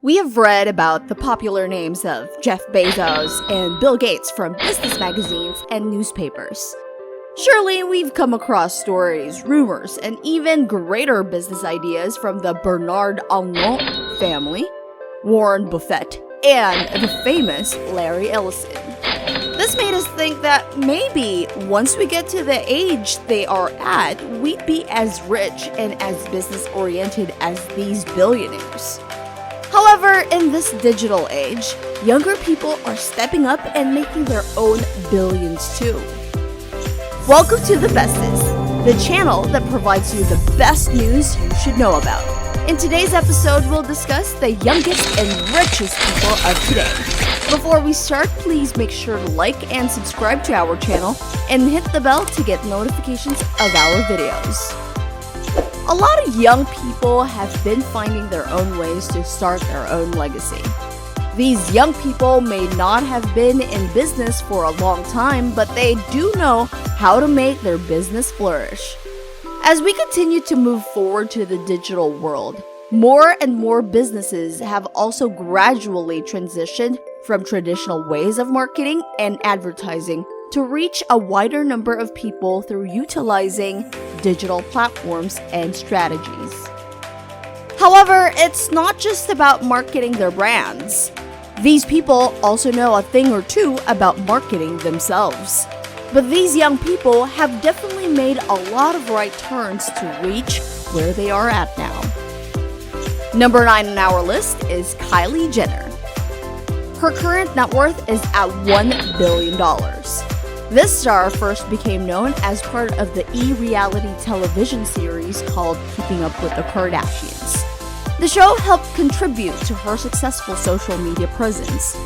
We have read about the popular names of Jeff Bezos and Bill Gates from business magazines and newspapers. Surely we've come across stories, rumors, and even greater business ideas from the Bernard Arnault family, Warren Buffett, and the famous Larry Ellison. This made us think that maybe once we get to the age they are at, we'd be as rich and as business-oriented as these billionaires. However, in this digital age, younger people are stepping up and making their own billions too. Welcome to the Bestest, the channel that provides you the best news you should know about. In today's episode, we'll discuss the youngest and richest people of today. Before we start, please make sure to like and subscribe to our channel and hit the bell to get notifications of our videos. A lot of young people have been finding their own ways to start their own legacy. These young people may not have been in business for a long time, but they do know how to make their business flourish. As we continue to move forward to the digital world, more and more businesses have also gradually transitioned from traditional ways of marketing and advertising to reach a wider number of people through utilizing digital platforms and strategies. However, it's not just about marketing their brands. These people also know a thing or two about marketing themselves. But these young people have definitely made a lot of right turns to reach where they are at now. Number 9 on our list is Kylie Jenner. Her current net worth is at $1 billion. This star first became known as part of the e-reality television series called Keeping Up with the Kardashians. The show helped contribute to her successful social media presence.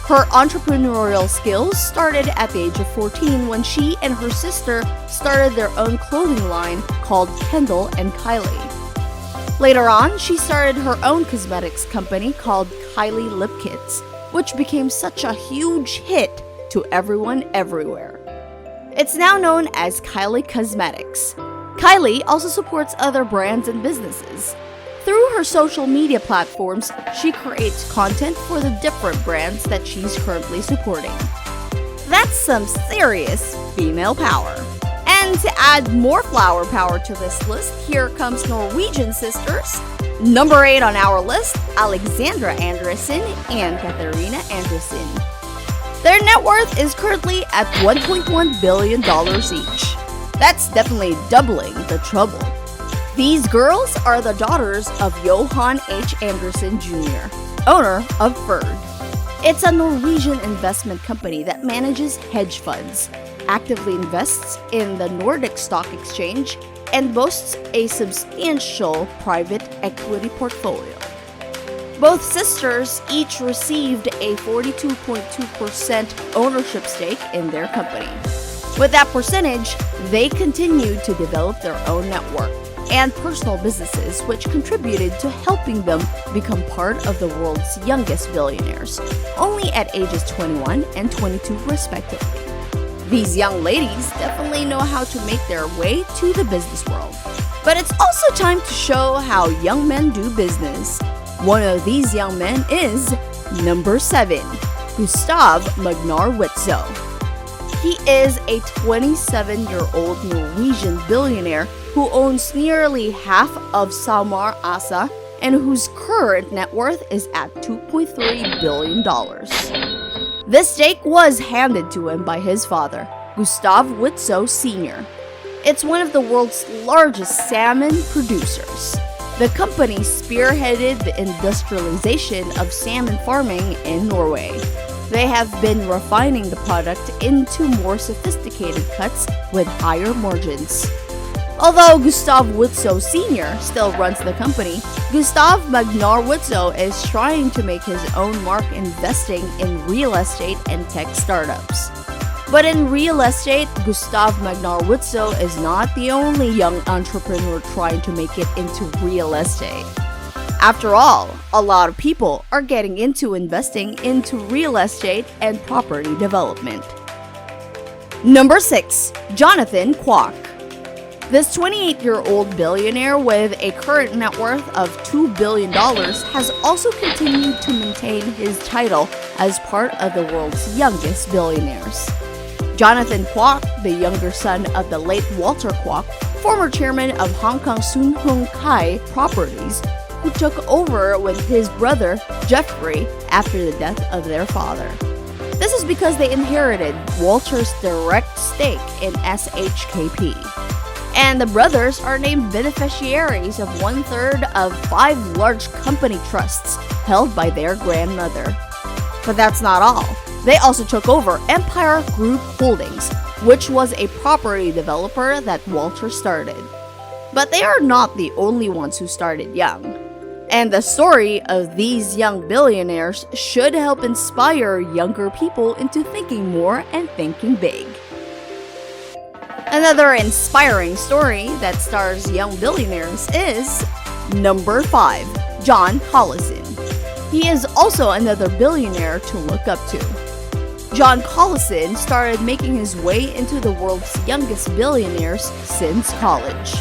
Her entrepreneurial skills started at the age of 14 when she and her sister started their own clothing line called Kendall and Kylie. Later on, she started her own cosmetics company called Kylie Lip Kits, which became such a huge hit to everyone everywhere. It's now known as Kylie Cosmetics. Kylie also supports other brands and businesses. Through her social media platforms, she creates content for the different brands that she's currently supporting. That's some serious female power. And to add more flower power to this list, here comes Norwegian sisters. Number 8 on our list, Alexandra Andresen and Katharina Andresen. Their net worth is currently at $1.1 billion each. That's definitely doubling the trouble. These girls are the daughters of Johan H. Andresen Jr., owner of Ferd. It's a Norwegian investment company that manages hedge funds, actively invests in the Nordic Stock Exchange, and boasts a substantial private equity portfolio. Both sisters each received a 42.2% ownership stake in their company. With that percentage, they continued to develop their own network and personal businesses, which contributed to helping them become part of the world's youngest billionaires, only at ages 21 and 22 respectively. These young ladies definitely know how to make their way to the business world. But it's also time to show how young men do business. One of these young men is number 7, Gustav Magnar Witzoe. He is a 27-year-old Norwegian billionaire who owns nearly half of SalMar ASA and whose current net worth is at $2.3 billion. This stake was handed to him by his father, Gustav Witzoe Sr. It's one of the world's largest salmon producers. The company spearheaded the industrialization of salmon farming in Norway. They have been refining the product into more sophisticated cuts with higher margins. Although Gustav Witzoe Sr. still runs the company, Gustav Magnar Witzoe is trying to make his own mark investing in real estate and tech startups. But in real estate, Gustav Magnar Witzoe is not the only young entrepreneur trying to make it into real estate. After all, a lot of people are getting into investing into real estate and property development. Number 6. Jonathan Kwok. This 28-year-old billionaire with a current net worth of $2 billion has also continued to maintain his title as part of the world's youngest billionaires. Jonathan Kwok, the younger son of the late Walter Kwok, former chairman of Hong Kong Sun Hung Kai Properties, who took over with his brother Jeffrey after the death of their father. This is because they inherited Walter's direct stake in SHKP. And the brothers are named beneficiaries of 1/3 of 5 large company trusts held by their grandmother. But that's not all. They also took over Empire Group Holdings, which was a property developer that Walter started. But they are not the only ones who started young. And the story of these young billionaires should help inspire younger people into thinking more and thinking big. Another inspiring story that stars young billionaires is number 5, John Collison. He is also another billionaire to look up to. John Collison started making his way into the world's youngest billionaires since college.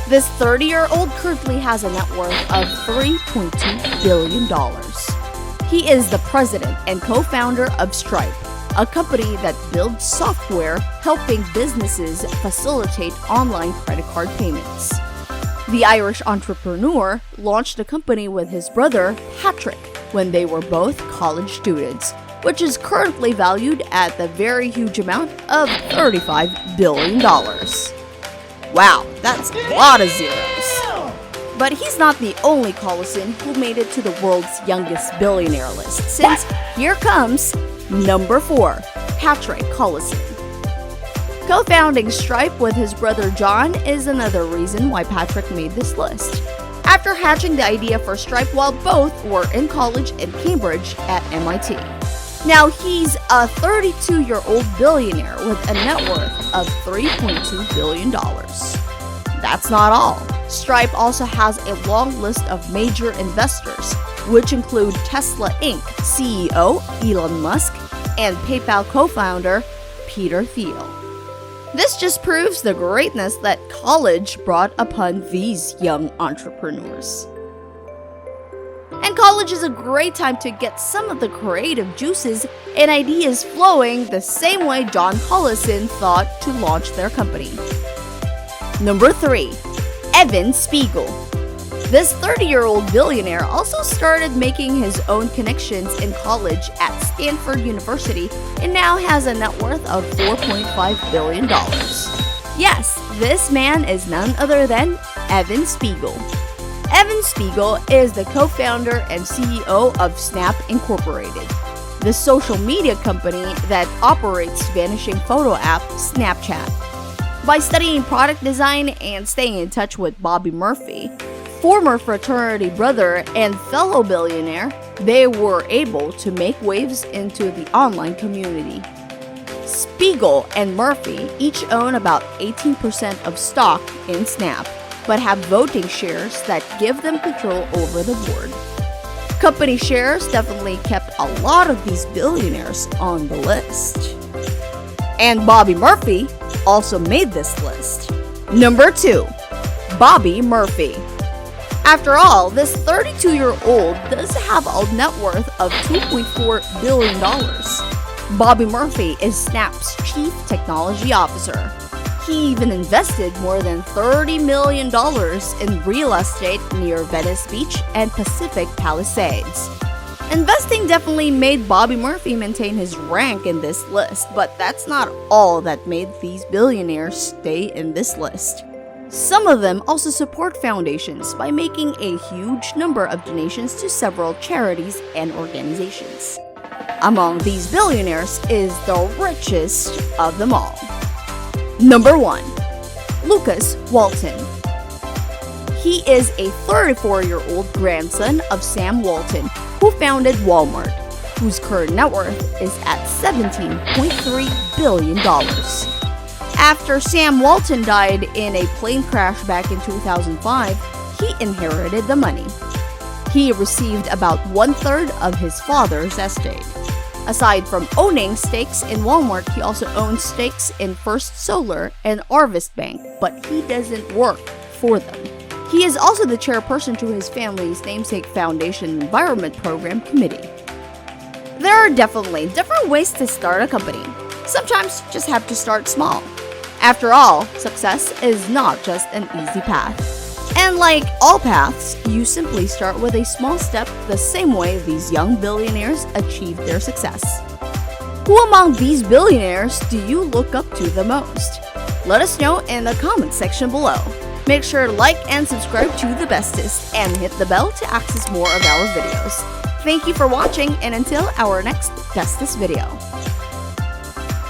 This 30-year-old currently has a net worth of $3.2 billion. He is the president and co-founder of Stripe, a company that builds software helping businesses facilitate online credit card payments. The Irish entrepreneur launched the company with his brother, Patrick, when they were both college students, which is currently valued at the very huge amount of $35 billion. Wow, that's a lot of zeros. But he's not the only Collison who made it to the world's youngest billionaire list, since here comes number 4, Patrick Collison. Co-founding Stripe with his brother John is another reason why Patrick made this list. After hatching the idea for Stripe while both were in college in Cambridge at MIT. Now he's a 32-year-old billionaire with a net worth of $3.2 billion. That's not all. Stripe also has a long list of major investors, which include Tesla Inc. CEO Elon Musk and PayPal co-founder Peter Thiel. This just proves the greatness that college brought upon these young entrepreneurs. And college is a great time to get some of the creative juices and ideas flowing the same way John Collison thought to launch their company. Number 3, Evan Spiegel. This 30-year-old billionaire also started making his own connections in college at Stanford University and now has a net worth of $4.5 billion. Yes, this man is none other than Evan Spiegel. Evan Spiegel is the co-founder and CEO of Snap Incorporated, the social media company that operates vanishing photo app Snapchat. By studying product design and staying in touch with Bobby Murphy, former fraternity brother and fellow billionaire, they were able to make waves into the online community. Spiegel and Murphy each own about 18% of stock in Snap, but have voting shares that give them control over the board. Company shares definitely kept a lot of these billionaires on the list. And Bobby Murphy also made this list. Number 2, Bobby Murphy. After all, this 32-year-old does have a net worth of $2.4 billion. Bobby Murphy is Snap's chief technology officer. He even invested more than $30 million in real estate near Venice Beach and Pacific Palisades. Investing definitely made Bobby Murphy maintain his rank in this list, but that's not all that made these billionaires stay in this list. Some of them also support foundations by making a huge number of donations to several charities and organizations. Among these billionaires is the richest of them all. Number 1, Lukas Walton. He is a 34-year-old grandson of Sam Walton, who founded Walmart, whose current net worth is at $17.3 billion. After Sam Walton died in a plane crash back in 2005, he inherited the money. He received about 1/3 of his father's estate. Aside from owning stakes in Walmart, he also owns stakes in First Solar and Harvest Bank, but he doesn't work for them. He is also the chairperson to his family's namesake foundation environment program committee. There are definitely different ways to start a company. Sometimes you just have to start small. After all, success is not just an easy path. And like all paths, you simply start with a small step the same way these young billionaires achieved their success. Who among these billionaires do you look up to the most? Let us know in the comment section below. Make sure to like and subscribe to the Bestest and hit the bell to access more of our videos. Thank you for watching, and until our next Bestest video.